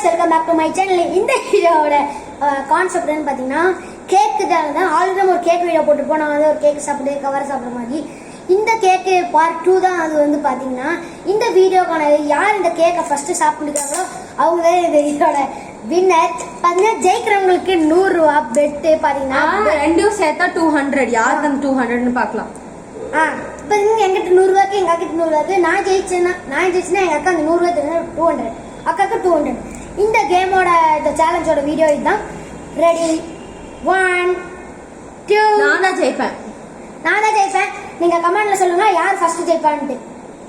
Welcome back to my channel. இந்த வீடியோவோட concept என்னன்னு பார்த்தீங்கன்னா கேக்கு தான். ஆல்ரெடி ஒரு கேக் வீடியோ போட்டுருப்போம். நான் வந்து ஒரு கேக் சாப்பிட்டு கவர் சாப்பிட்ற மாதிரி. இந்த கேக்கு பார்ட் 2 தான். அது வந்து பார்த்தீங்கன்னா இந்த வீடியோக்கான யார் இந்த கேக்கை ஃபர்ஸ்ட் சாப்பிட்டுருக்காங்களோ அவங்க தான் இந்த வீடியோட வின்னர். பார்த்தீங்கன்னா ஜெயிக்கிறவங்களுக்கு 100 ரூபா பெட்டு. பார்த்தீங்கன்னா ரெண்டும் சேர்த்தா 200. யாருக்கு அந்த 200ன்னு பார்க்கலாம். இப்போ எங்கிட்ட 100 ரூபாய்க்கு எங்கள் அக்கிட்ட 100 ரூபாய்க்கு நான் ஜெயிச்சேன்னா எங்கள் அக்கா அந்த 100 ரூபாய் தெரிஞ்சு 200, அக்காக்கு 200. இந்த கேமோட இந்த சேலஞ்சோட வீடியோ இதுதான். ரெடி 1 2. நான் தான் ஜெயிப்பேன். நீங்க கமெண்ட்ல சொல்லுங்க யார் ஃபர்ஸ்ட் ஜெயிப்பான்ட்டு.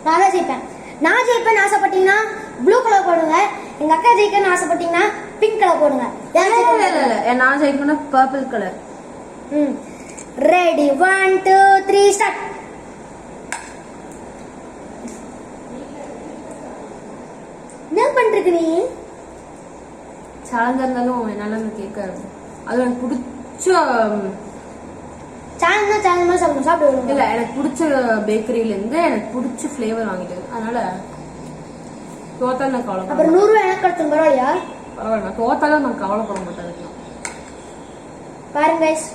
நான் தான் ஜெயிப்பேன். நான் ஜெயிப்பேன்னு ஆசைப்பட்டீங்கன்னா ப்ளூ கலர் போடுங்க. எங்க அக்கா ஜெயிக்கணும்னு ஆசைப்பட்டீங்கன்னா பிங்க் கலர் போடுங்க. நான் ஜெயிக்கணும்னா பர்பிள் கலர். Ready 1 2 3 start. என்ன பண்றீங்க நீ? சேலஞ்சா இருந்தாலும் என்னால கேட்க அது எனக்கு பிடிச்ச சேலஞ்ச் சாப்பிடுவோம். இல்ல எனக்கு பிடிச்ச பேக்கரியில இருந்து எனக்கு பிடிச்ச ஃபிளேவர் வாங்கிட்டு அதனால தோத்தாலும் நான் கவலைப்பட. அப்புறம் 100 ரூபாய் எனக்கு கொடுத்து பரவாயில்லையா? பரவாயில்ல, தோத்தாலும் நான் கவலைப்பட மாட்டேன். பாருங்க கைஸ்,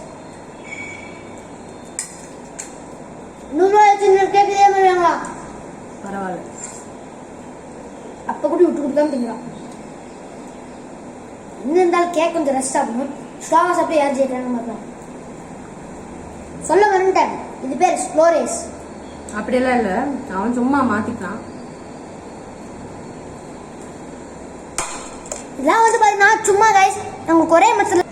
100 ரூபாய் வச்சு கேக் இதே மாதிரி வாங்களா? பரவாயில்ல. அப்ப கூட விட்டு கொடுக்காம திங்கிறான். இன்னும் இருந்தாலும் கேக் கொஞ்சம் ரெஸ்ட் ஆகணும். ஸ்லோவா சாப்பிட்டு யார் ஜெயிக்கிறாங்க பார்க்கலாம். சொல்ல வந்துட்டேன், இது பேர் ஸ்லோ ரேஸ். அப்படியெல்லாம் இல்ல, அவன் சும்மா மாத்திக்கலாம். இதெல்லாம் வந்து பாருங்க சும்மா கைஸ். நமக்கு ஒரே மச்சல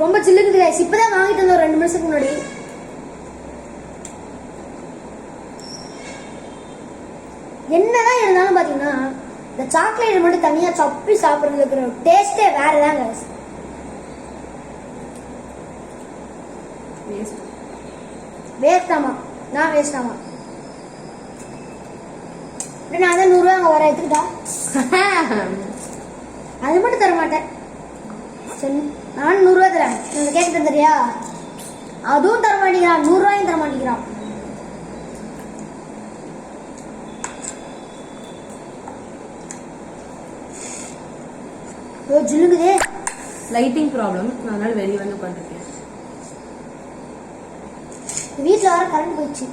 ரொம்ப சில்லுக்குது கைஸ். இப்பதான் வாங்கிட்டு வந்தோம் 2 நிமிஷத்துக்கு முன்னாடி. என்னதான் இருந்தாலும் பாத்தீங்கன்னா இந்த சாக்லேட் மட்டும் தனியா சப்பி சாப்பிடுறதுல இருக்கிற டேஸ்டே வேறதான் கைஸ். வேஸ்ட் ஆமா, நான் வேஸ்ட் ஆமா. நான் தான் 100 ரூபாய் அங்க வர எடுத்துக்கிட்டா அது மட்டும் தர மாட்டேன். நான் 100 ரூபாய் தரேன். நீங்க கேட்டு தந்துறியா? அதுவும் தர மாட்டேங்கிறான். 100 ரூபாயும் தர மாட்டேங்கிறான். ஜில்லுங்குதே. லைட்டிங் ப்ராப்ளம், அதனால வெளியே வந்து உட்காந்துருக்கேன். வீட்டுல வர கரண்ட் போயிடுச்சு.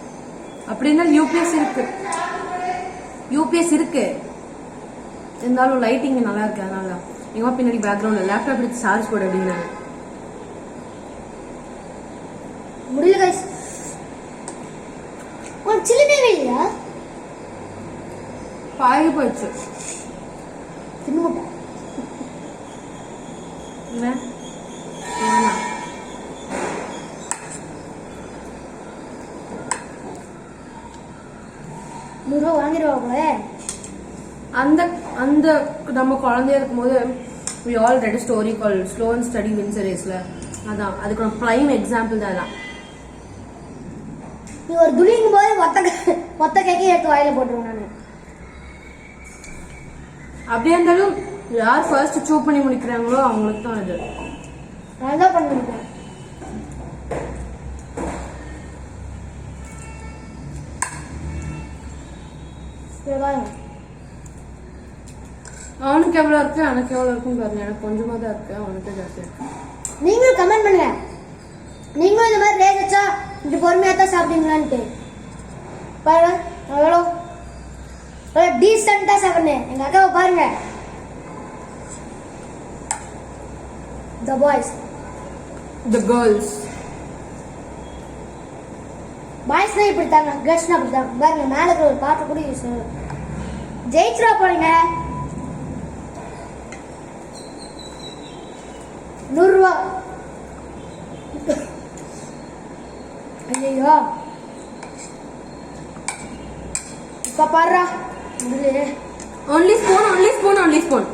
அப்படின்னா யூபிஎஸ் இருக்கு இருந்தாலும் லைட்டிங் நல்லா இருக்கு. அதனால எங்க பின்னாடி பேக்ரவுண்ட்ல லேப்டாப் எடுத்து சார்ஜ் போட அப்படின்னா முடியல கைஸ். உன் சில்லுனே இல்லையா? பாயி போயிடுச்சு. தின்னு வாங்கிடுவாங்க. அந்த அந்த நம்ம குழந்தையா இருக்கும்போது we all read a story called Slow and Steady Wins a Raceல. அதான் அதுக்கு பிரைம் எக்ஸாம்பிள் தான். அதான் நீ ஒரு துளிங்கும் போது மொத்த கேக்கே எடுத்து வாயில போட்டுருவோம். நான் அப்படியே இருந்தாலும் யார் ஃபர்ஸ்ட் சூ பண்ணி முடிக்கிறாங்களோ அவங்களுக்கு தான் அது. நான் தான் பண்ணிருக்கேன். அவனுக்கு எவ்வளவு இருக்கு எனக்கு எவ்வளவு இருக்குன்னு பாருங்க. எனக்கு கொஞ்சமா தான் இருக்கு, அவனுக்கு ஜாஸ்தியா இருக்கு. நீங்களும் கமெண்ட் பண்ணுங்க. நீங்களும் இந்த மாதிரி ரேஸ் வச்சா இப்படி பொறுமையா தான் சாப்பிட்டீங்களான்ட்டு பாருங்க. எவ்வளோ டீசெண்டா சாப்பிடுறேன். எங்க அக்காவை பாருங்க. The boys, the girls, பாய்ஸ்னா இப்படி தாங்க, கேர்ள்ஸ்னா அப்படி தாங்க. பாருங்க மேல இருக்கிற ஒரு பாட்டு கூட யூஸ் ஜெயிச்சுரா போறீங்க. 100 ரூபா. ஐயோ இப்ப பாடுறா. only spoon.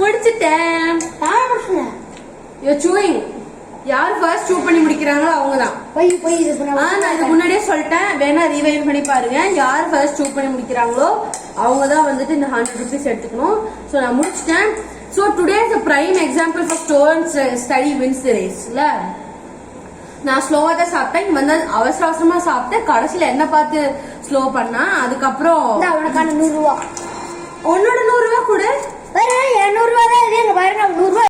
முடிச்சிட்டேன். நான் முடிச்சுனேன். You chewing. யார் ஃபர்ஸ்ட் சூ பண்ணி முடிக்கிறாங்களோ அவங்க தான். போய் இது பண்ண. நான் இது முன்னாடியே சொல்லிட்டேன், வேணா ரீவைண்ட் பண்ணி பாருங்க. யார் ஃபர்ஸ்ட் சூ பண்ணி முடிக்கிறாங்களோ அவங்க தான் வந்துட்டு இந்த 100 rupees எடுத்துக்கணும். ஸோ நான் முடிச்சிட்டேன். So today is a prime example for slow and study wins the race. இல்ல நான் ஸ்லோவா தான் சாப்பிட்டேன். இங்க வந்து அவசர அவசரமா சாப்பிட்டேன். கடைசியில என்ன பார்த்து ஸ்லோ பண்ணா. அதுக்கப்புறம் உனக்கான 100 ரூபா. உன்னோட 100 ரூபா கூட வேற 200 ரூபா தான் இது. பாருங்க 100 ரூபா.